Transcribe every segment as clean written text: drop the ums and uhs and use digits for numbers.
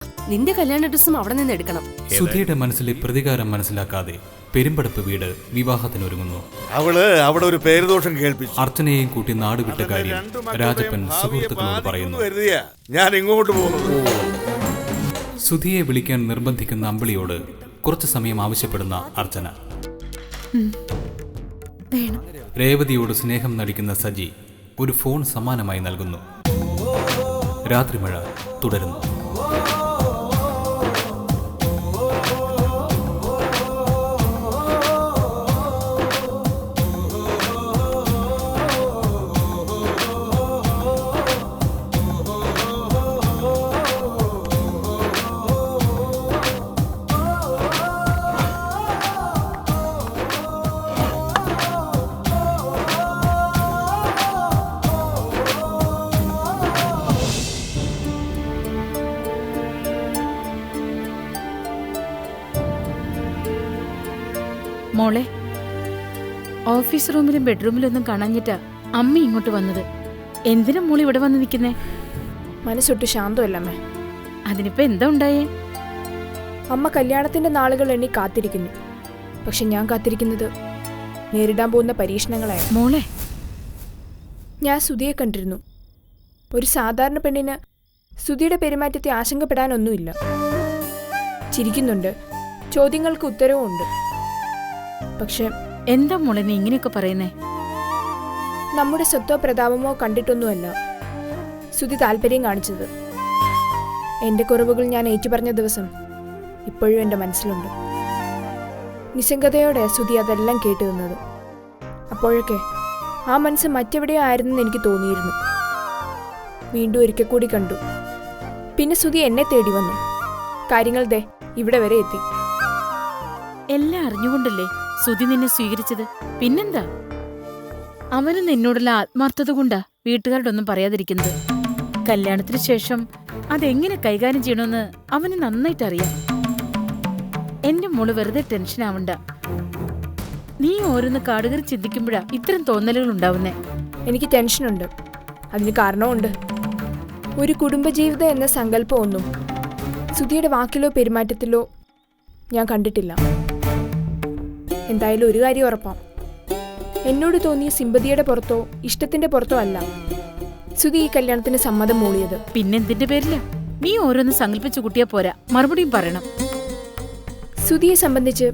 നിന്റെ കല്യാണ ഡ്രസ്സും അവിടെ നിന്ന് എടുക്കണം. സുധിയുടെ മനസ്സിലെ പ്രതികാരം മനസ്സിലാക്കാതെ പെരുമ്പടപ്പ് വീട് വിവാഹത്തിനൊരുങ്ങുന്നു. അവള് അവിടെ ഒരു പേരുദോഷം കേൾപ്പിച്ചു. അർച്ചനയെയും കൂട്ടി നാട് വിട്ട കാര്യം രാജപ്പൻ സുഹൃത്തുക്കളോട് പറയുന്നു. ഞാൻ ഇങ്ങോട്ട് പോകുന്നു. സുധിയെ വിളിക്കാൻ നിർബന്ധിക്കുന്ന അമ്പിളിയോട് കുറച്ചു സമയം ആവശ്യപ്പെടുന്ന അർച്ചന. രേവതിയോട് സ്നേഹം നടിക്കുന്ന സജി ഒരു ഫോൺ സമ്മാനമായി നൽകുന്നു. രാത്രി മഴ തുടരുന്നു. മോളെ, ഓഫീസ് റൂമിലും ബെഡ്റൂമിലൊന്നും കാണാഞ്ഞിട്ടാ അമ്മ ഇങ്ങോട്ട് വന്നത്. എന്തിനാ മോള് ഇവിടെ വന്ന് നിൽക്കുന്നേ? മനസ്സൊട്ട് ശാന്തമല്ലമ്മേ. അതിനിപ്പോ എന്താ ഉണ്ടായേ? അമ്മ കല്യാണത്തിന്റെ നാളുകൾ എണ്ണി കാത്തിരിക്കുന്നു. പക്ഷെ ഞാൻ കാത്തിരിക്കുന്നത് നേരിടാൻ പോകുന്ന പരീക്ഷണങ്ങളാണ്. മോളെ, ഞാൻ സുധിയെ കണ്ടിരുന്നു. ഒരു സാധാരണ പെണ്ണിന് സുധിയുടെ പെരുമാറ്റത്തെ ആശങ്കപ്പെടാനൊന്നുമില്ല. ചിരിക്കുന്നുണ്ട്, ചോദ്യങ്ങൾക്ക് ഉത്തരവും ഉണ്ട്. പക്ഷെ എന്താ മോളെ നീ ഇങ്ങനെയൊക്കെ പറയുന്നേ? നമ്മുടെ സ്വത്തോ പ്രതാപമോ കണ്ടിട്ടൊന്നുമല്ല സുധി താല്പര്യം കാണിച്ചത്. എൻ്റെ കുറവുകൾ ഞാൻ ഏറ്റുപറഞ്ഞ ദിവസം ഇപ്പോഴും എൻ്റെ മനസ്സിലുണ്ട്. നിസ്സംഗതയോടെ സുധി അതെല്ലാം കേട്ടു നിന്നത്. അപ്പോഴൊക്കെ ആ മനസ്സ് മറ്റെവിടെയോ ആയിരുന്നെന്ന് എനിക്ക് തോന്നിയിരുന്നു. വീണ്ടും ഒരിക്കൽ കൂടി കണ്ടു. പിന്നെ സുധി എന്നെ തേടി വന്നു. കാര്യങ്ങൾ ദേ ഇവിടെ വരെ എത്തി. എല്ലാം അറിഞ്ഞുകൊണ്ടല്ലേ സുധി നിന്നെ സ്വീകരിച്ചത്. പിന്നെന്താ, അവന് നിന്നോടുള്ള ആത്മാർത്ഥത കൊണ്ടാ വീട്ടുകാരോടൊന്നും പറയാതിരിക്കുന്നത്. കല്യാണത്തിന് ശേഷം അതെങ്ങനെ കൈകാര്യം ചെയ്യണമെന്ന് അവന് നന്നായിട്ട് അറിയാം. എന്റെ മോള് വെറുതെ ടെൻഷൻ ആവണ്ട. നീ ഓരോന്ന് കാടുകറി ചിന്തിക്കുമ്പോഴാ ഇത്തരം തോന്നലുകൾ ഉണ്ടാവുന്നേ. എനിക്ക് ടെൻഷനുണ്ട്, അതിന് കാരണമുണ്ട്. ഒരു കുടുംബജീവിതം എന്ന സങ്കല്പമൊന്നും സുധിയുടെ വാക്കിലോ പെരുമാറ്റത്തിലോ ഞാൻ കണ്ടിട്ടില്ല. എന്തായാലും ഒരു കാര്യം ഉറപ്പാം, എന്നോട് തോന്നിയ സിമ്പതിയുടെ പുറത്തോ ഇഷ്ടത്തിന്റെ പുറത്തോ അല്ല സുധി ഈ കല്യാണത്തിന് സമ്മതം മൂളിയത്. പിന്നെന്തിന്റെ പേരില്ല? നീ ഓരോന്ന് സങ്കല്പിച്ചു കൂട്ടിയാ പോരാ, മറുപടിയും പറയണം. സുധിയെ സംബന്ധിച്ച്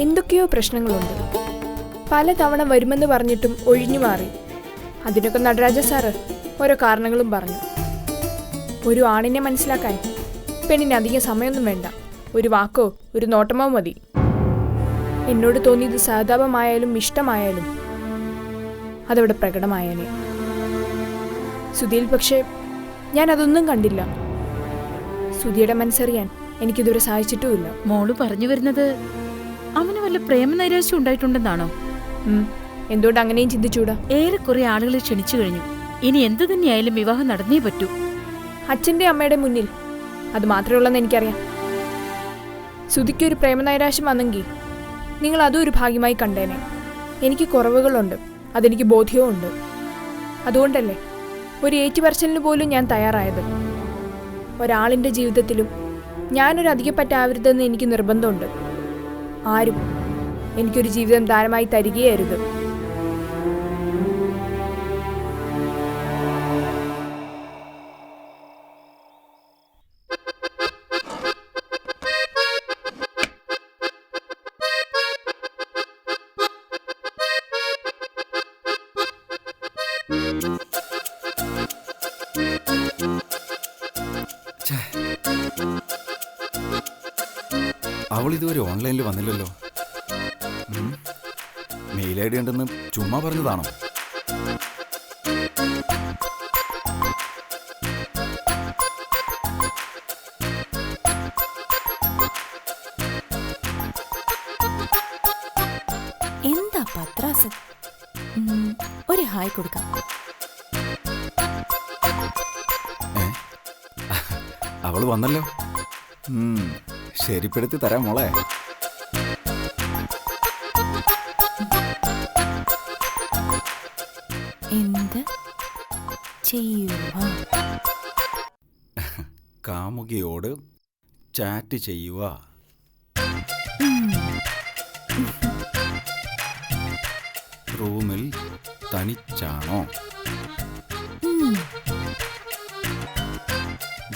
എന്തൊക്കെയോ പ്രശ്നങ്ങളുണ്ട്. പലതവണ വരുമെന്ന് പറഞ്ഞിട്ടും ഒഴിഞ്ഞു മാറി. അതിനൊക്കെ നടരാജ സാറ് ഓരോ കാരണങ്ങളും പറഞ്ഞു. ഒരു ആണിനെ മനസ്സിലാക്കാൻ പെണ്ണിന് അധികം സമയമൊന്നും വേണ്ട. ഒരു വാക്കോ ഒരു നോട്ടമോ മതി. എന്നോട് തോന്നിയത് സഹതാപമായാലും ഇഷ്ടമായാലും അതവിടെ പ്രകടമായേനെ. സുധിയിൽ പക്ഷേ ഞാൻ അതൊന്നും കണ്ടില്ല. സുധിയുടെ മനസ്സറിയാൻ എനിക്കിതുവരെ സാധിച്ചിട്ടുമില്ല. മോള് പറഞ്ഞു വരുന്നത് അവന് വല്ല പ്രേമനൈരാശ്യം ഉണ്ടായിട്ടുണ്ടെന്നാണോ? എന്തുകൊണ്ട് അങ്ങനെയും ചിന്തിച്ചൂടാ? ഏറെക്കുറെ ആളുകളെ ക്ഷണിച്ചു കഴിഞ്ഞു. ഇനി എന്തു തന്നെയായാലും വിവാഹം നടന്നേ പറ്റൂ. അച്ഛൻ്റെ അമ്മയുടെ മുന്നിൽ അത് മാത്രമുള്ളെന്ന് എനിക്കറിയാം. സുധിക്കൊരു പ്രേമനൈരാശ്യം വന്നെങ്കിൽ നിങ്ങൾ അതും ഒരു ഭാഗ്യമായി കണ്ടേനെ. എനിക്ക് കുറവുകളുണ്ട്, അതെനിക്ക് ബോധ്യവും ഉണ്ട്. അതുകൊണ്ടല്ലേ ഒരു ഏറ്റുപറച്ചിലിന് പോലും ഞാൻ തയ്യാറായത്. ഒരാളിൻ്റെ ജീവിതത്തിലും ഞാനൊരു അധികപ്പറ്റാവരുതെന്ന് എനിക്ക് നിർബന്ധമുണ്ട്. ആരും എനിക്കൊരു ജീവിതം ദാനമായി തരികയരുത്. അവൾ ഇതുവരെ ഓൺലൈനിൽ വന്നില്ലല്ലോ. മെയിൽ ഐ ഡി ഉണ്ടെന്ന് ചുമ്മാ പറഞ്ഞതാണോ? എന്താ പത്രാസ്? ഒരു ഹായ് കൊടുക്കാം. അവള് വന്നല്ലോ. ശരിപ്പെടുത്തി തരാം മോളെ. എന്ത് ചെയ്യുക? കാമുകി രോഗിയോട് ചാറ്റ് ചെയ്യുക. റൂമിൽ തനിച്ചാണോ?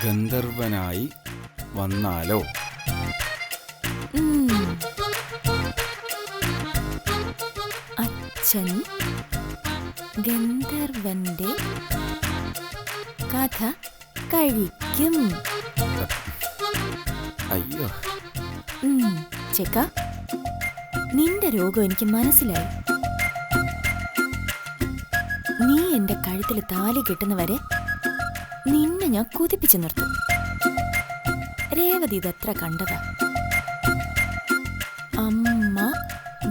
ഗന്ധർവനായി വന്നാലോ? അച്ഛൻ ഗന്ധർവന്റെ കഥ കഴിക്കും. അയ്യോ, ചെക്ക, നിന്റെ രോഗം എനിക്ക് മനസ്സിലായി. നീ എന്റെ കഴുത്തിൽ താലി കെട്ടുന്നവരെ നിന്നെ ഞാൻ കുതിപ്പിച്ചു നിർത്തും. രേവതി ഇതത്ര കണ്ടതാ. അമ്മ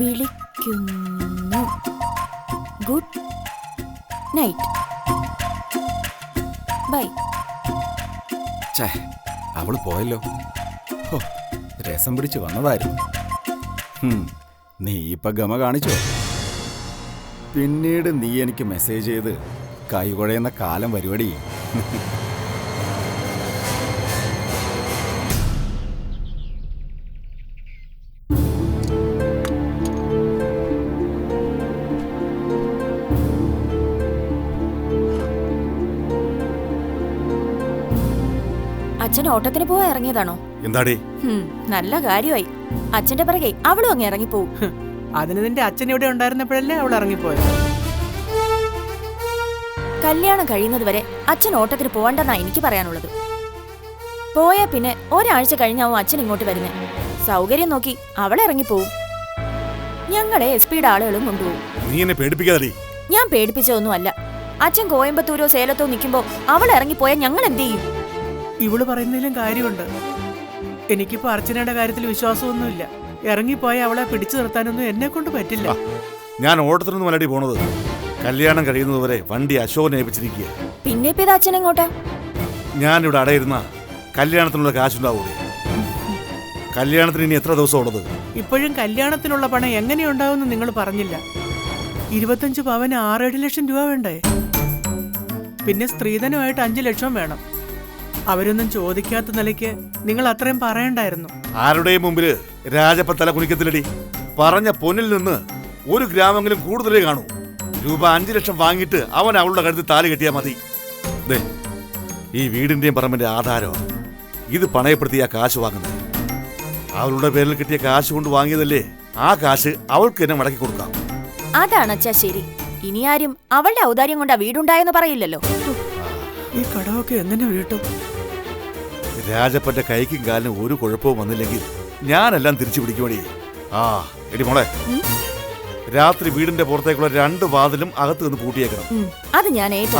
വിളിക്കുന്നു. Good night. ബൈ. ഛേ, അവള് പോയല്ലോ. ഹോ, രസം പിടിച്ച് വന്നതായിരുന്നു. നീ ഇപ്പൊ ഗമ കാണിച്ചോ? പിന്നീട് നീ എനിക്ക് മെസ്സേജ് ചെയ്ത് കൈകുഴയുന്ന കാലം പരിപാടി. അച്ഛൻ ഓട്ടത്തിന് പോവാ ഇറങ്ങിയതാണോ? എന്താടി? നല്ല കാര്യമായി. അച്ഛന്റെ പിറകെ അവളും അങ്ങ് ഇറങ്ങിപ്പോവും. അതിന് നിന്റെ അച്ഛൻ ഇവിടെ ഉണ്ടായിരുന്നപ്പോഴല്ലേ അവൾ ഇറങ്ങിപ്പോയത്? കല്യാണം കഴിയുന്നത് വരെ അച്ഛൻ ഓട്ടത്തിന് പോകണ്ടെന്നാ എനിക്ക് പറയാനുള്ളത്. പോയാ പിന്നെ ഒരാഴ്ച കഴിഞ്ഞാവും അച്ഛൻ ഇങ്ങോട്ട് വരുന്നേ. സൗകര്യം നോക്കി അവൾ ഇറങ്ങിപ്പോവും. ഞങ്ങളെ SP ആളുകളും കൊണ്ടുപോകും. നീ എന്നെ പേടിപ്പിക്കാതെ. ഞാൻ പേടിപ്പിച്ചതൊന്നും അല്ല. അച്ഛൻ കോയമ്പത്തൂരോ സേലത്തോ നിൽക്കുമ്പോ അവൾ ഇറങ്ങിപ്പോയാൽ ഞങ്ങൾ എന്ത് ചെയ്യും? ഇവള് പറയുന്നതിലും കാര്യമുണ്ട്. എനിക്കിപ്പോ അർച്ചനയുടെ കാര്യത്തിൽ വിശ്വാസമൊന്നുമില്ല. ഇറങ്ങിപ്പോയ അവളെ പിടിച്ചു നിർത്താനൊന്നും എന്നെ കൊണ്ട് പറ്റില്ല. ഞാൻ ഓട്ടത്തിനൊന്നും മലടി പോണത്. കല്യാണം കഴിയുന്നതുവരെ വണ്ടി അശോകനെ ഏൽപ്പിച്ചിരിക്കുക. പിന്നെ ഇപ്പൊ ഇത് അച്ഛൻ എങ്ങോട്ടാ? ഞാനിവിടെ അടയിരുന്ന കല്യാണത്തിനുള്ള കാശുണ്ടാവൂലേ? കല്യാണത്തിന് ഇനി എത്ര ദിവസം ഉള്ളത്? ഇപ്പോഴും കല്യാണത്തിനുള്ള പണം എങ്ങനെയുണ്ടാവുമെന്ന് നിങ്ങൾ പറഞ്ഞില്ല. 25 പവന് 6-7 ലക്ഷം രൂപ വേണ്ടേ? പിന്നെ സ്ത്രീധനമായിട്ട് 5 ലക്ഷം വേണം. അവരൊന്നും ചോദിക്കാത്ത നിലയ്ക്ക് നിങ്ങൾ അത്രയും പറയണ്ടായിരുന്നു. ആരുടെയും മുമ്പില് രാജപ്പ തല കുനിക്കത്തില്ലടി. പറഞ്ഞ പൊന്നിൽ നിന്ന് 1 ഗ്രാമെങ്കിലും കൂടുതലേ കാണൂ. രൂപ 5 ലക്ഷം വാങ്ങിയിട്ട് അവൻ അവളുടെ കഴുത്തിൽ താലി കെട്ടിയാൽ മതി. ദേ, ഈ വീടിന്റെയും പറമ്പിന്റെ ആധാരം ഇത് പണയപ്പെടുത്തിയ കാശ് വാങ്ങുന്നത്. അവളുടെ പേരിൽ കിട്ടിയ കാശ് കൊണ്ട് വാങ്ങിയതല്ലേ? ആ കാശ് അവൾക്ക് തന്നെ മടക്കി കൊടുക്കാം. അതാണ് അച്ഛാ ശരി. ഇനി ആരും അവളുടെ ഔദാര്യം കൊണ്ടാ വീടുണ്ടായെന്ന് പറയില്ലല്ലോ. ഈ കടമൊക്കെ എങ്ങനെ വീട്ടും? രാജപ്പന്റെ കൈക്കും കാലിനും ഒരു കുഴപ്പവും വന്നില്ലെങ്കിൽ ഞാനെല്ലാം തിരിച്ചു പിടിക്കുമടി. എടി മോളെ, രാത്രി വീടിന്റെ പുറത്തേക്കുള്ള 2 വാതിലും അകത്ത് നിന്ന് പൂട്ടിയേക്കണം. അത് ഞാൻ ഏറ്റു.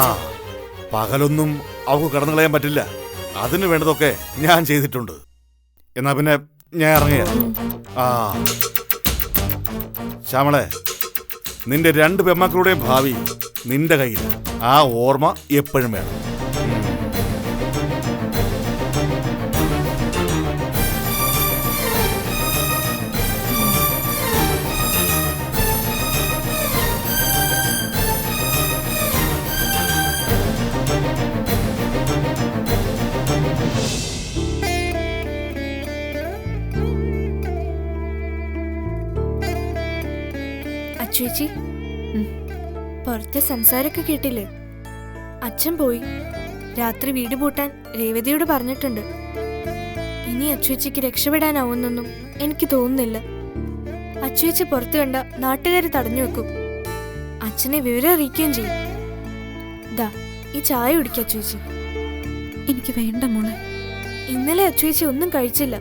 പകലൊന്നും അവൾക്ക് കടന്നു കളയാൻ പറ്റില്ല. അതിന് വേണ്ടതൊക്കെ ഞാൻ ചെയ്തിട്ടുണ്ട്. എന്നാ പിന്നെ ഞാൻ ഇറങ്ങിയ. ശ്യാമളെ, നിന്റെ 2 പെമ്മക്കളുടെയും ഭാവി നിന്റെ കയ്യിൽ. ആ ഓർമ്മ എപ്പോഴും വേണം. ചേച്ചി, പുറത്തെ സംസാരമൊക്കെ കേട്ടില്ലേ? അച്ഛൻ പോയി. രാത്രി വീട് പൂട്ടാൻ രേവതിയോട് പറഞ്ഞിട്ടുണ്ട്. ഇനി അച്ചുവച്ചിക്ക് രക്ഷപ്പെടാനാവുന്നൊന്നും എനിക്ക് തോന്നുന്നില്ല. അച്ചുവച്ചി പുറത്തു കണ്ട നാട്ടുകാർ തടഞ്ഞു വെക്കും. അച്ഛനെ വിവരം അറിയിക്കുകയും ചെയ്യും. ദാ, ഈ ചായ കുടിക്കുക അച്ചുവച്ചി. എനിക്ക് വേണ്ട മോളെ. ഇന്നലെ അച്ചുവച്ചി ഒന്നും കഴിച്ചില്ല.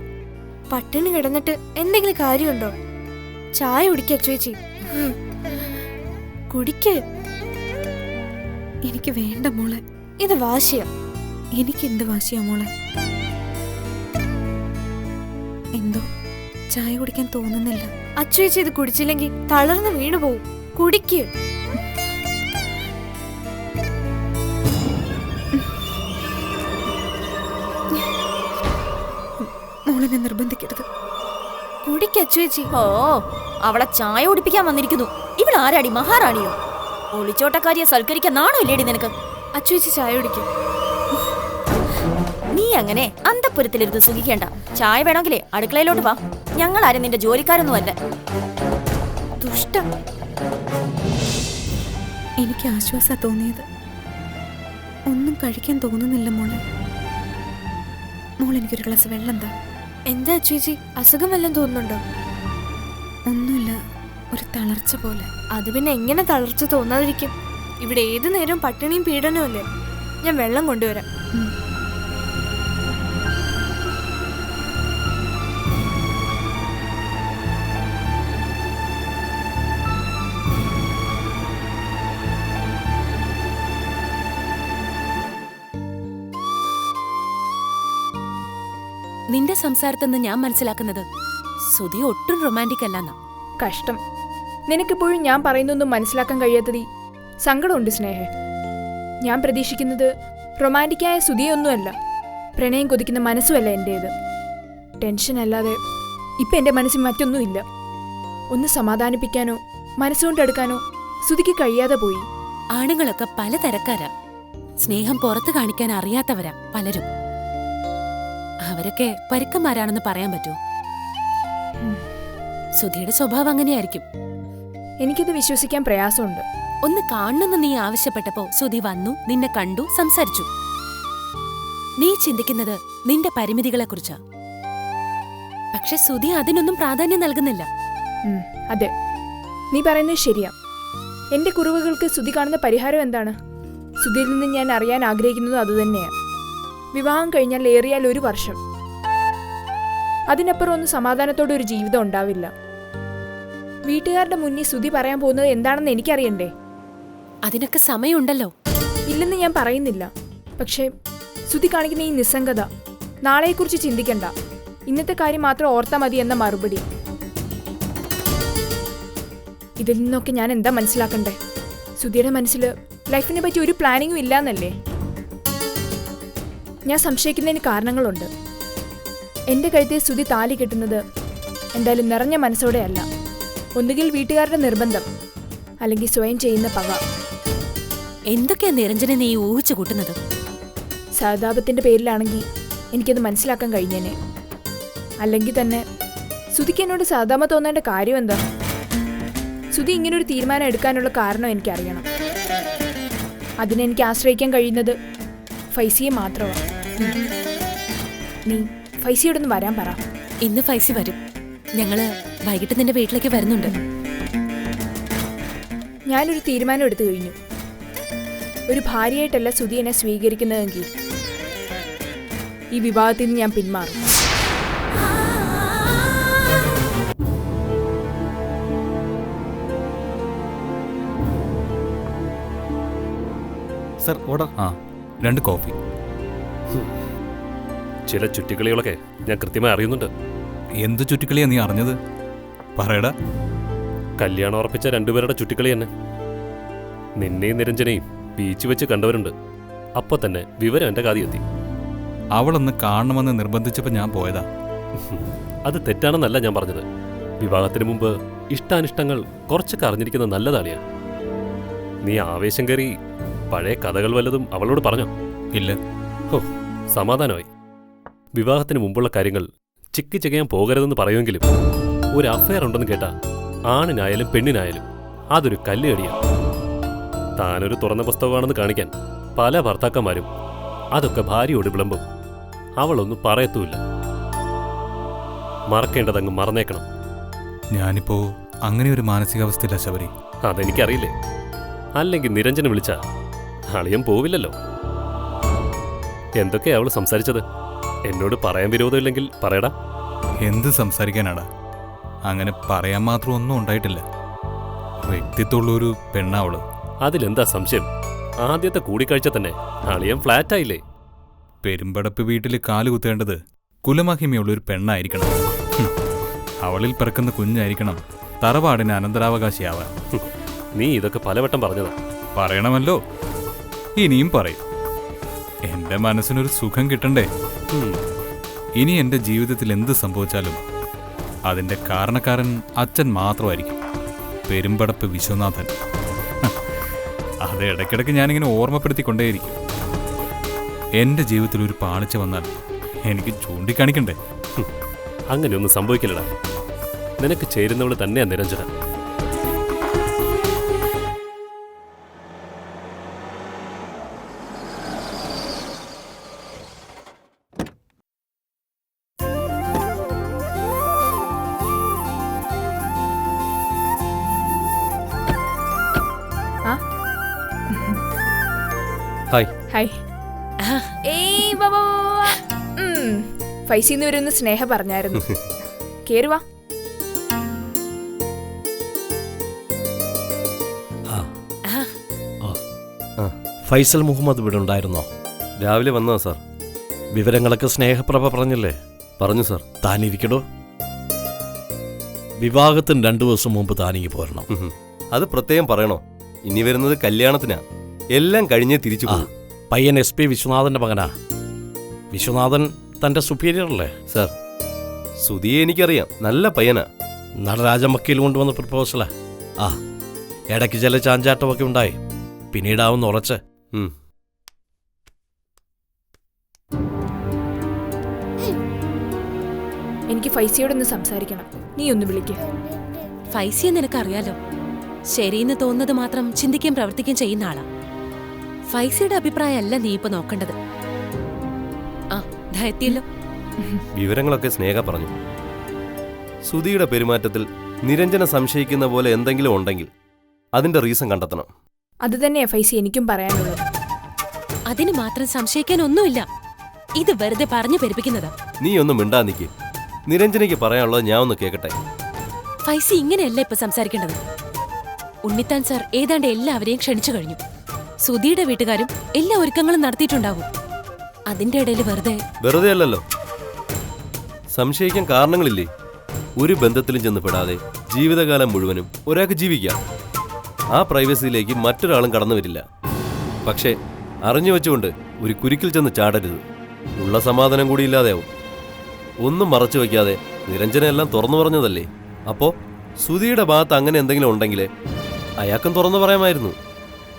പട്ടിണി കിടന്നിട്ട് എന്തെങ്കിലും കാര്യമുണ്ടോ? ചായ കുടിക്കുക അച്ചുവച്ചി. കുടിക്ക്. എനിക്ക് വേണ്ട മോളെ. ഇത് വാശിയാ. എനിക്ക് എന്ത് വാശിയാ മോളെ? എന്തോ ചായ കുടിക്കാൻ തോന്നുന്നില്ല. അച്ചുവച്ചി ഇത് കുടിച്ചില്ലെങ്കിൽ തളർന്ന് വീണു പോവും. കുടിക്ക്. മോളെന്നെ നിർബന്ധിക്കരുത്. കുടിക്ക് അച്ചുവച്ചി. ഓ, അവളെ ചായ കുടിപ്പിക്കാൻ വന്നിരിക്കുന്നു. ഇവളാരാടി, മഹാറാണിയോ? ഒളിച്ചോട്ടക്കാരിയെ സൽക്കരിക്കാൻ നാണോ ഇല്ലേടി നിനക്ക്? അച്ചുവച്ചി ചായ കുടിക്കും. നീ അങ്ങനെ അന്തപുരത്തിലിരുന്ന് സുഖിക്കേണ്ട. ചായ വേണമെങ്കിലേ അടുക്കളയിലോട്ട് വാ. ഞങ്ങളാരും നിന്റെ ജോലിക്കാരൊന്നും അല്ല. ദുഷ്ടം. എനിക്ക് ആശ്വാസ തോന്നിയത്. ഒന്നും കഴിക്കാൻ തോന്നുന്നില്ല മോളെ. മോൾ എനിക്കൊരു ഗ്ലാസ് വെള്ളം എന്താ? എന്താ ചേച്ചി, അസുഖം വല്ലതും തോന്നുന്നുണ്ടോ? ഒന്നുമില്ല, ഒരു തളർച്ച പോലെ. അത് പിന്നെ എങ്ങനെ തളർച്ച തോന്നാതിരിക്കും? ഇവിടെ ഏതു നേരവും പട്ടിണിയും പീഡനവും അല്ലേ. ഞാൻ വെള്ളം കൊണ്ടുവരാം. നിന്റെ സംസാരത്തിൽ നിന്ന് ഞാൻ മനസ്സിലാക്കുന്നത് സുധി ഒട്ടും റൊമാൻറ്റിക് അല്ലെന്നാ. കഷ്ടം. നിനക്കിപ്പോഴും ഞാൻ പറയുന്നൊന്നും മനസ്സിലാക്കാൻ കഴിയാത്തത് സങ്കടമുണ്ട് സ്നേഹേ. ഞാൻ പ്രതീക്ഷിക്കുന്നത് റൊമാൻറ്റിക്കായ സുധിയൊന്നുമല്ല, പ്രണയം കൊതിക്കുന്ന മനസ്സുമല്ല എൻ്റേത്. ടെൻഷൻ അല്ലാതെ ഇപ്പം എൻ്റെ മനസ്സിൽ മറ്റൊന്നുമില്ല. ഒന്ന് സമാധാനിപ്പിക്കാനോ മനസ്സുകൊണ്ടെടുക്കാനോ സുധിക്ക് കഴിയാതെ പോയി. ആണുങ്ങളൊക്കെ പലതരക്കാരാ. സ്നേഹം പുറത്തു കാണിക്കാൻ അറിയാത്തവരാ പലരും. അവരൊക്കെ പരുക്കന്മാരാണെന്ന് പറയാൻ പറ്റുമോ? സുധിയുടെ സ്വഭാവം അങ്ങനെയായിരിക്കും. എനിക്കിത് വിശ്വസിക്കാൻ പ്രയാസമുണ്ട്. ഒന്ന് കാണണമെന്ന് നീ ആവശ്യപ്പെട്ടപ്പോ സുധി വന്നു, നിന്നെ കണ്ടു, സംസാരിച്ചു. നീ ചിന്തിക്കുന്നത് നിന്റെ പരിമിതികളെക്കുറിച്ചാ. പക്ഷെ സുധി അതിനൊന്നും പ്രാധാന്യം നൽകുന്നില്ല. അതെ, നീ പറയുന്നത് ശരിയാ. എന്റെ കുറവുകൾക്ക് സുധി കാണുന്ന പരിഹാരം എന്താണ്? സുധിയിൽ നിന്ന് ഞാൻ അറിയാൻ ആഗ്രഹിക്കുന്നതും അതുതന്നെയാണ്. വിവാഹം കഴിഞ്ഞാൽ ഏറിയാൽ 1 വർഷം. അതിനപ്പുറം ഒന്ന് സമാധാനത്തോടെ ഒരു ജീവിതം ഉണ്ടാവില്ല. വീട്ടുകാരുടെ മുന്നിൽ സുധി പറയാൻ പോകുന്നത് എന്താണെന്ന് എനിക്കറിയണ്ടേ? അതിനൊക്കെ സമയമുണ്ടല്ലോ. ഇല്ലെന്ന് ഞാൻ പറയുന്നില്ല. പക്ഷേ സുധി കാണിക്കുന്ന ഈ നിസ്സംഗത, നാളെക്കുറിച്ച് ചിന്തിക്കണ്ട, ഇന്നത്തെ കാര്യം മാത്രം ഓർത്താൽ മതി എന്ന മറുപടി, ഇതിൽ നിന്നൊക്കെ ഞാൻ എന്താ മനസ്സിലാക്കണ്ടേ? സുധിയുടെ മനസ്സിൽ ലൈഫിനെ പറ്റി ഒരു പ്ലാനിങ്ങും ഇല്ലാന്നല്ലേ? ഞാൻ സംശയിക്കുന്നതിന് കാരണങ്ങളുണ്ട്. എൻ്റെ കഴുത്തിൽ സുധി താലി കെട്ടുന്നത് എന്തായാലും നിറഞ്ഞ മനസ്സോടെ അല്ല. ഒന്നുകിൽ വീട്ടുകാരുടെ നിർബന്ധം, അല്ലെങ്കിൽ സ്വയം ചെയ്യുന്ന പക. എന്തൊക്കെയാ നിരഞ്ജനെ നീ ഊഹിച്ചു കൂട്ടുന്നത്? സഹതാപത്തിൻ്റെ പേരിലാണെങ്കിൽ എനിക്കത് മനസ്സിലാക്കാൻ കഴിഞ്ഞേനെ. അല്ലെങ്കിൽ തന്നെ സുധിക്ക് എന്നോട് സഹതാപം തോന്നേണ്ട കാര്യം എന്താ? സുധി ഇങ്ങനൊരു തീരുമാനം എടുക്കാനുള്ള കാരണം എനിക്കറിയണം. അതിനെനിക്ക് ആശ്രയിക്കാൻ കഴിയുന്നത് ഫൈസിയെ മാത്രമാണ്. നീ ഫൈസിയോടൊന്ന് വരാൻ പറ. ഇന്ന് ഫൈസി വരും. ഞങ്ങള് വൈകിട്ട് നിന്റെ വീട്ടിലേക്ക് വരുന്നുണ്ട്. ഞാനൊരു തീരുമാനം എടുത്തു കഴിഞ്ഞു. ഒരു ഭാര്യയായിട്ടല്ല സുധി എന്നെ സ്വീകരിക്കുന്നതെങ്കിൽ ഈ വിവാഹത്തിൽ നിന്ന് ഞാൻ പിന്മാറും. Sir order. 2 കോഫി. ചില ചുറ്റിക്കളികളൊക്കെ ഞാൻ കൃത്യമായി അറിയുന്നുണ്ട്. എന്ത് ചുറ്റിക്കളിയാ നീ അറിഞ്ഞത്? പറയടാ. കല്യാണം ഉറപ്പിച്ച 2 പേരുടെ ചുറ്റിക്കളി തന്നെ. നിന്നെയും നിരഞ്ജനെയും ബീച്ച് വെച്ച് കണ്ടവരുണ്ട്. അപ്പൊ തന്നെ വിവരം എന്റെ കാതി എത്തി. അവളൊന്ന് കാണണമെന്ന് നിർബന്ധിച്ചപ്പോൾ ഞാൻ പോയതാ. അത് തെറ്റാണെന്നല്ല ഞാൻ പറഞ്ഞത്. വിവാഹത്തിന് മുമ്പ് ഇഷ്ടാനിഷ്ടങ്ങൾ കുറച്ചൊക്കെ അറിഞ്ഞിരിക്കുന്നത് നല്ലതാളിയാ. നീ ആവേശം കയറി പഴയ കഥകൾ വല്ലതും അവളോട് പറഞ്ഞോ? ഇല്ല. ഹോ, സമാധാനമായി. വിവാഹത്തിന് മുമ്പുള്ള കാര്യങ്ങൾ ചിക്കി ചികയാൻ പോകരുതെന്ന് പറയുമെങ്കിലും ഒരു അഫയർ ഉണ്ടെന്ന് കേട്ടാ ആണിനായാലും പെണ്ണിനായാലും അതൊരു കല്ലുകടിയാണ്. താനൊരു തുറന്ന പുസ്തകമാണെന്ന് കാണിക്കാൻ പല ഭർത്താക്കന്മാരും അതൊക്കെ ഭാര്യയോട് വിളമ്പും. അവളൊന്നും പറയത്തുമില്ല. മറക്കേണ്ടതങ്ങ് മറന്നേക്കണം. ഞാനിപ്പോ അങ്ങനെ ഒരു മാനസികാവസ്ഥയില്ല ശബരി. അതെനിക്കറിയില്ലേ. അല്ലെങ്കിൽ നിരഞ്ജന വിളിച്ച അളിയൻ പോവില്ലല്ലോ. എന്തൊക്കെയാ അവള് സംസാരിച്ചത്? എന്നോട് പറയാൻ വിരോധമില്ലെങ്കിൽ പറയടാ. എന്ത് സംസാരിക്കാനാടാ? അങ്ങനെ പറയാൻ മാത്രം ഒന്നും ഉണ്ടായിട്ടില്ല. വ്യക്തിത്വമുള്ളൊരു പെണ്ണാവള്. അതിലെന്താ സംശയം? ആദ്യത്തെ കൂടിക്കാഴ്ച തന്നെ അളിയൻ ഫ്ലാറ്റായില്ലേ? പെരുമ്പടപ്പ് വീട്ടിൽ കാലുകുത്തേണ്ടത് കുലമഹിമയുള്ളൊരു പെണ്ണായിരിക്കണം. അവളിൽ പിറക്കുന്ന കുഞ്ഞായിരിക്കണം തറവാടിന് അനന്തരാവകാശിയാവാൻ. നീ ഇതൊക്കെ പലവട്ടം പറഞ്ഞതാ. പറയണമല്ലോ, ഇനിയും പറയും. എന്റെ മനസ്സിനൊരു സുഖം കിട്ടണ്ടേ? ഇനി എന്റെ ജീവിതത്തിൽ എന്ത് സംഭവിച്ചാലും അതിന്റെ കാരണക്കാരൻ അച്ഛൻ മാത്രമായിരിക്കും, പെരുമ്പടപ്പ് വിശ്വനാഥൻ. അത് ഇടയ്ക്കിടയ്ക്ക് ഞാനിങ്ങനെ ഓർമ്മപ്പെടുത്തിക്കൊണ്ടേയിരിക്കും. എൻ്റെ ജീവിതത്തിൽ ഒരു പാളിച്ച വന്നാൽ എനിക്ക് ചൂണ്ടിക്കാണിക്കണ്ടേ? അങ്ങനെയൊന്നും സംഭവിക്കില്ലടാ. നിനക്ക് ചേരുന്നവള് തന്നെയാ നിരഞ്ജന. ഹായ്. ഹായ്. ഏയ് വാ, വാ, വാ, വാ. ഫൈസിന്ന് വരുന്ന സ്നേഹ പറഞ്ഞായിരുന്നു. കേറുവാ. ഫൈസൽ മുഹമ്മദ് ഇവിടെ ഉണ്ടായിരുന്നോ? രാവിലെ വന്നോ സാർ? വിവരങ്ങളൊക്കെ സ്നേഹപ്രഭ പറഞ്ഞില്ലേ? പറഞ്ഞു സാർ. താനിരിക്കടോ. വിവാഹത്തിന് 2 ദിവസം മുമ്പ് താനിങ്ങി പോരണം. അത് പ്രത്യേകം പറയണോ? ഇനി വരുന്നത് കല്യാണത്തിനാ. എല്ലാം കഴിഞ്ഞേ തിരിച്ചു പോകും. പയ്യൻ SP വിശ്വനാഥന്റെ മകനാ. വിശ്വനാഥൻ തന്റെ സുപ്പീരിയർ അല്ലേ? സാർ, സുധിയെ എനിക്കറിയാം. നല്ല പയ്യനാ. നടരാജൻ വക്കീൽ കൊണ്ടുവന്ന പ്രപ്പോസലാ. ഇടയ്ക്ക് ചില ചാഞ്ചാട്ടമൊക്കെ ഉണ്ടായി. പിന്നീടാവുന്ന ഉറച്ച്. എനിക്ക് ഫൈസിയോടൊന്ന് സംസാരിക്കണം. നീ ഒന്ന് വിളിക്ക. ഫൈസിയെ നിനക്കറിയാലോ. ശരിയെന്ന് തോന്നുന്നത് മാത്രം ചിന്തിക്കുകയും പ്രവർത്തിക്കുകയും ചെയ്യുന്ന ആളാ. ഫൈസിയുടെ അഭിപ്രായമല്ല നീ ഇപ്പൊ നോക്കേണ്ടത്. ധൈര്യല്ലോ. വിവരങ്ങളൊക്കെ സ്നേഹ പറഞ്ഞു. സുധിയുടെ പെരുമാറ്റത്തിൽ നിരഞ്ജന സംശയിക്കുന്ന പോലെ എന്തെങ്കിലും ഉണ്ടെങ്കിൽ അതിന്റെ റീസൺ കണ്ടെത്തണം. അത് തന്നെയാ ഫൈസി എനിക്കും പറയാനുള്ളത്. അതിന് മാത്രം സംശയിക്കാനൊന്നുമില്ല. ഇത് വെറുതെ പറഞ്ഞു പെരുപ്പിക്കുന്നതാ. നീ ഒന്നും മിണ്ടാ നിക്ക്. നിരഞ്ജനയ്ക്ക് പറയാനുള്ളത് ഞാൻ ഒന്ന് കേൾക്കട്ടെ. ഫൈസി ഇങ്ങനെയല്ല ഇപ്പൊ സംസാരിക്കേണ്ടത്. ഉണ്ണിത്താൻ സാർ ഏതാണ്ട് എല്ലാവരെയും ക്ഷണിച്ചു കഴിഞ്ഞു. സുധിയുടെ വീട്ടുകാരും എല്ലാ ഒരുക്കങ്ങളും നടത്തിയിട്ടുണ്ടാവും. അതിന്റെ ഇടയിൽ വെറുതെ അല്ലല്ലോ. സംശയിക്കാൻ കാരണങ്ങളില്ലേ? ഒരു ബന്ധത്തിലും ചെന്ന് പെടാതെ ജീവിതകാലം മുഴുവനും ഒരാൾക്ക് ജീവിക്കാം. ആ പ്രൈവസിയിലേക്ക് മറ്റൊരാളും കടന്നു വരില്ല. പക്ഷേ അറിഞ്ഞു വെച്ചുകൊണ്ട് ഒരു കുരുക്കിൽ ചെന്ന് ചാടരുത്. ഉള്ള സമാധാനം കൂടി ഇല്ലാതെയാവും. ഒന്നും മറച്ചു വയ്ക്കാതെ നിരഞ്ജന എല്ലാം തുറന്നു പറഞ്ഞതല്ലേ. അപ്പോ സുധിയുടെ ഭാഗത്ത് അങ്ങനെ എന്തെങ്കിലും ഉണ്ടെങ്കിൽ അയാൾക്കും തുറന്നു പറയാമായിരുന്നു.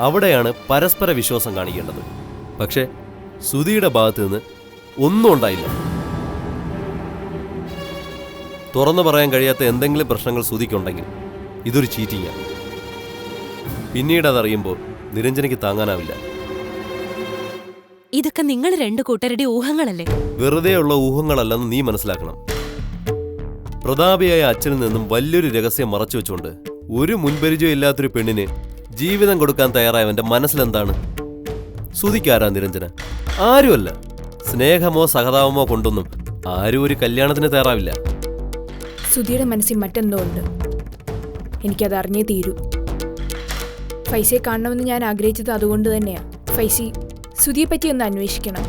അവിടെയാണ് പരസ്പര വിശ്വാസം കാണിക്കേണ്ടത്. പക്ഷേ സുധിയുടെ ഭാഗത്ത് നിന്ന് ഒന്നും ഉണ്ടായില്ല. തുറന്നു പറയാൻ കഴിയാത്ത എന്തെങ്കിലും പ്രശ്നങ്ങൾ സുധിക്കുണ്ടെങ്കിൽ ഇതൊരു ചീറ്റിങ്ങാണ്. പിന്നീട് അതറിയുമ്പോൾ നിരഞ്ജനയ്ക്ക് താങ്ങാനാവില്ല. ഇതൊക്കെ നിങ്ങൾ 2 കൂട്ടരുടെ ഊഹങ്ങളല്ലേ? വെറുതെയുള്ള ഊഹങ്ങളല്ലെന്ന് നീ മനസ്സിലാക്കണം. പ്രതാപിയായ അച്ഛനിൽ നിന്നും വലിയൊരു രഹസ്യം മറച്ചു വെച്ചുകൊണ്ട് ഒരു മുൻപരിചയം ഇല്ലാത്തൊരു പെണ്ണിന് ജീവിതം കൊടുക്കാൻ തയ്യാറായവന്റെ മനസ്സിലെന്താണ്? സുധിക്കാരാ നിരഞ്ജന? ആരുമല്ല. സ്നേഹമോ സഹതാപമോ കൊണ്ടൊന്നും ആരും ഒരു കല്യാണത്തിന് തയ്യാറാവില്ല. സുധിയുടെ മനസ്സിൽ മറ്റെന്തോ ഉണ്ട്. എനിക്കത് അറിഞ്ഞേ തീരൂ. ഫൈസിയെ കാണണമെന്ന് ഞാൻ ആഗ്രഹിച്ചത് അതുകൊണ്ട് തന്നെയാ. ഫൈസി സുധിയെ പറ്റി ഒന്ന് അന്വേഷിക്കണം.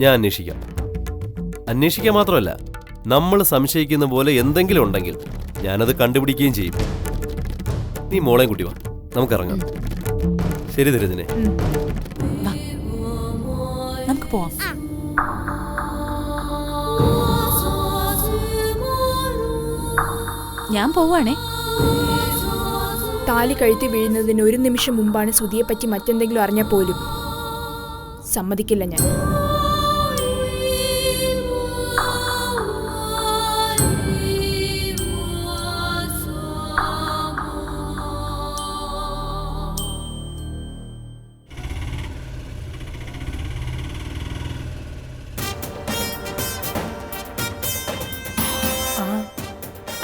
ഞാൻ അന്വേഷിക്കാം. അന്വേഷിക്കാൻ മാത്രമല്ല, നമ്മൾ സംശയിക്കുന്ന പോലെ എന്തെങ്കിലും ഉണ്ടെങ്കിൽ ഞാനത് കണ്ടുപിടിക്കുകയും ചെയ്യും. നീ മോളെയും കുട്ടി വാ, നമുക്കിറങ്ങാം. ശരി നിരഞ്ജനെ. നമുക്ക് പോവാം. ഞാൻ പോവാണേ. താലി കഴുത്തി വീഴുന്നതിന് 1 നിമിഷം മുമ്പാണ് സുധിയെ പറ്റി മറ്റെന്തെങ്കിലും അറിഞ്ഞാൽ പോലും സമ്മതിക്കില്ല ഞാൻ.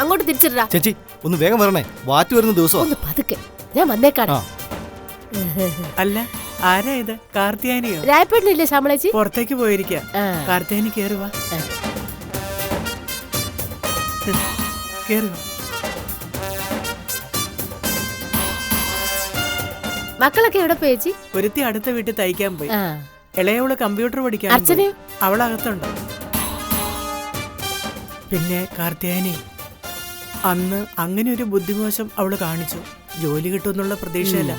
അങ്ങോട്ട് തിരിച്ചിടാ. ചേച്ചി ഒന്ന് വേഗം വരണേ, വാറ്റ് വരുന്ന ദിവസം. ഒന്ന് പതുക്കെ, ഞാൻ വന്നേക്കാണ്. അല്ല, ആരാ ഇത്? കാർത്തിയാനിയോ? രായപ്പേട്ടനില്ലേ ശ്യാമളേച്ചി? പുറത്തേക്ക് പോയിരിക്കാം. കാർത്തിയാനി കേറുവാ. കേറുവാ. മക്കളൊക്കെ എവിടെ പോയി ചേച്ചി? ഒരുത്തി അടുത്ത വീട്ടിൽ തയ്ക്കാൻ പോയി. ഇളയവള് കമ്പ്യൂട്ടർ പഠിക്കാൻ. അച്ഛനെയോ? അവളകത്തുണ്ട്. പിന്നെ കാർത്തിയാനി, അന്ന് അങ്ങനെ ഒരു ബുദ്ധിമോശം അവള് കാണിച്ചു. ജോലി കിട്ടുമെന്നുള്ള പ്രതീക്ഷയല്ല.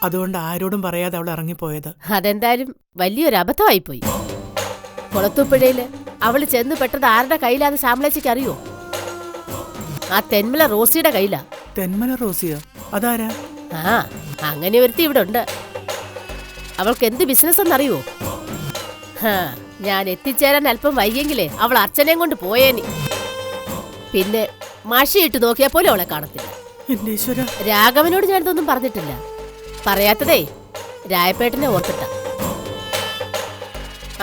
അതുകൊണ്ട് ആരോടും പറയാതെ അവൾ ഇറങ്ങിപ്പോയത്. അതെന്തായാലും വലിയൊരു അബദ്ധമായിപ്പോയി. കുളത്തൂപ്പുഴയില് അവള് ചെന്ന് പെട്ടത് ആരുടെ കയ്യിലാന്ന് ശ്യാമളേച്ചിക്ക് അറിയോ? ആ തെന്മല റോസിയുടെ കയ്യിലാ. തെന്മല റോസിയോ? അതാരാ? അങ്ങനെ ഒരുത്തി ഇവിടെ ഉണ്ട്. അവൾക്ക് എന്ത് ബിസിനസ് എന്നറിയോ? ഞാൻ എത്തിച്ചേരാൻ അല്പം വൈകിയെങ്കിലേ അവൾ അച്ഛനെയും കൊണ്ട് പോയേനി. പിന്നെ മഷിയിട്ട് നോക്കിയാൽ പോലും അവളെ കാണത്തില്ല. എന്റെ ഈശ്വര. രാഘവനോട് ഞാനിതൊന്നും പറഞ്ഞിട്ടില്ല. പറയാത്തതേ രായപ്പേട്ടനെ ഓർത്തിട്ട.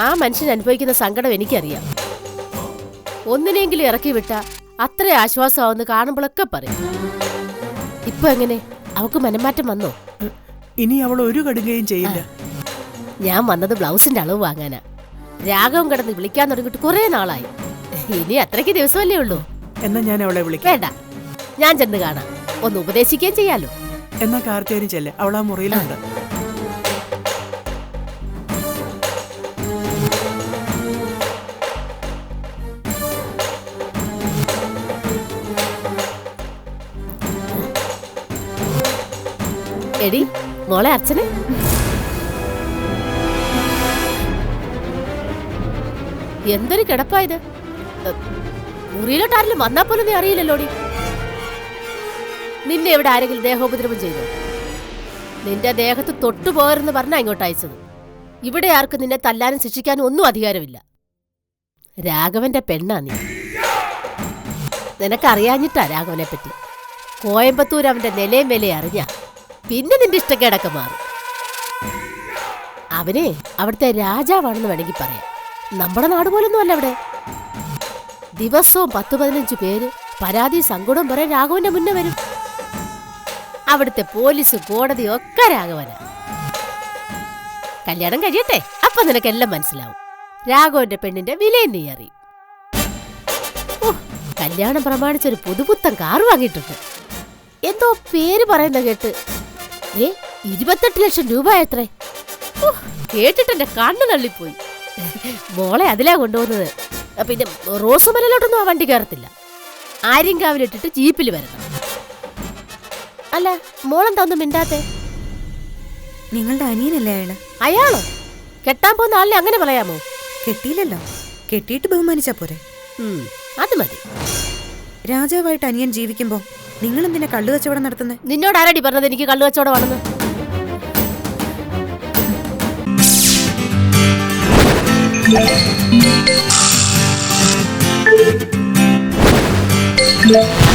ആ മനുഷ്യൻ അനുഭവിക്കുന്ന സങ്കടം എനിക്കറിയാം. ഒന്നിനെങ്കിലും ഇറക്കി വിട്ട അത്ര ആശ്വാസമാവെന്ന് കാണുമ്പോഴൊക്കെ പറയും. ഇപ്പൊ എങ്ങനെ, അവക്ക് മനംമാറ്റം വന്നോ? ഇനി അവൾ ഒരു കടുകയും ചെയ്യില്ല. ഞാൻ വന്നത് ബ്ലൗസിന്റെ അളവ് വാങ്ങാനാ. രാഘവൻ കിടന്ന് വിളിക്കാൻ തുടങ്ങിയിട്ട് കുറെ നാളായി. ഇനി അത്രയ്ക്ക് ദിവസമല്ലേ ഉള്ളൂ. എന്നാ ഞാൻ അവളെ വിളിക്കാം. വേണ്ട, ഞാൻ ചെന്ന് കാണാം, ഒന്ന് ഉപദേശിക്കുകയും ചെയ്യാലോ. എന്നാ കാർത്തികനും ചെല്ലേ, അവൾ ആ മുറിയിലുണ്ട്. എടി മോളെ അച്ഛനെ. എന്തൊരു കിടപ്പായത്. മുറിയിലോട്ടാരെങ്കിലും വന്നാ പോലും നീ അറിയില്ലല്ലോടി. നിന്നെ ഇവിടെ ആരെങ്കിലും ദേഹോപദ്രവം ചെയ്തോ? നിന്റെ ദേഹത്ത് തൊട്ടുപോകരുന്ന് പറഞ്ഞാ ഇങ്ങോട്ട് അയച്ചത്. ഇവിടെ ആർക്കും നിന്നെ തല്ലാനും ശിക്ഷിക്കാനും ഒന്നും അധികാരമില്ല. രാഘവന്റെ പെണ്ണാ നീ. നിനക്കറിയാഞ്ഞിട്ടാ രാഘവനെ പറ്റി. കോയമ്പത്തൂർ അവന്റെ നിലയും വിലയും അറിഞ്ഞ പിന്നെ നിന്റെ ഇഷ്ടക്കേടൊക്കെ മാറും. അവനെ അവിടുത്തെ രാജാവാണെന്ന് വേണമെങ്കിൽ പറയാം. നമ്മുടെ നാട് പോലൊന്നും അല്ല അവിടെ. ദിവസവും 10-15 പേര് പരാതി സങ്കടം പറയാൻ രാഘവന്റെ മുന്നേ വരും. അവിടുത്തെ പോലീസും കോടതിയും ഒക്കെ രാഘവന. കല്യാണം കഴിയട്ടെ, അപ്പൊ നിനക്കെല്ലാം മനസ്സിലാവും. രാഘവന്റെ പെണ്ണിന്റെ വിലയും നീ അറിയും. കല്യാണം പ്രമാണിച്ചൊരു പുതുപുത്തൻ കാറ് വാങ്ങിയിട്ടുണ്ട്. എന്തോ പേര് പറയുന്ന കേട്ട് 28 ലക്ഷം രൂപ എത്രേ. കേട്ടിട്ട് എന്റെ കണ്ണ് തള്ളിപ്പോയി. മോളെ അതിലാ കൊണ്ടുപോകുന്നത്. പിന്നെ റോസുമലയിലോട്ടൊന്നും ആ വണ്ടി കയറത്തില്ല. ആര്യങ്കാവിലിട്ടിട്ട് ജീപ്പിൽ വരണം. അല്ല, മോളെന്താ ഒന്നും മിണ്ടാത്തെ? നിങ്ങളുടെ അനിയനല്ലേ അയാള്? അയാളോ? കെട്ടാൻ പോകുന്ന ആളിനെ അങ്ങനെ പറയാമോ? കെട്ടിയില്ലല്ലോ, കെട്ടിയിട്ട് ബഹുമാനിച്ചാ പോരെ. അത് മതി. രാജാവായിട്ട് അനിയൻ ജീവിക്കുമ്പോ നിങ്ങൾ എന്തിനാ കള്ളു കച്ചവടം നടത്തുന്നത്? നിന്നോട് ആരാടി പറഞ്ഞത് എനിക്ക് കള്ളു കച്ചവടമാണെന്ന്? Yeah.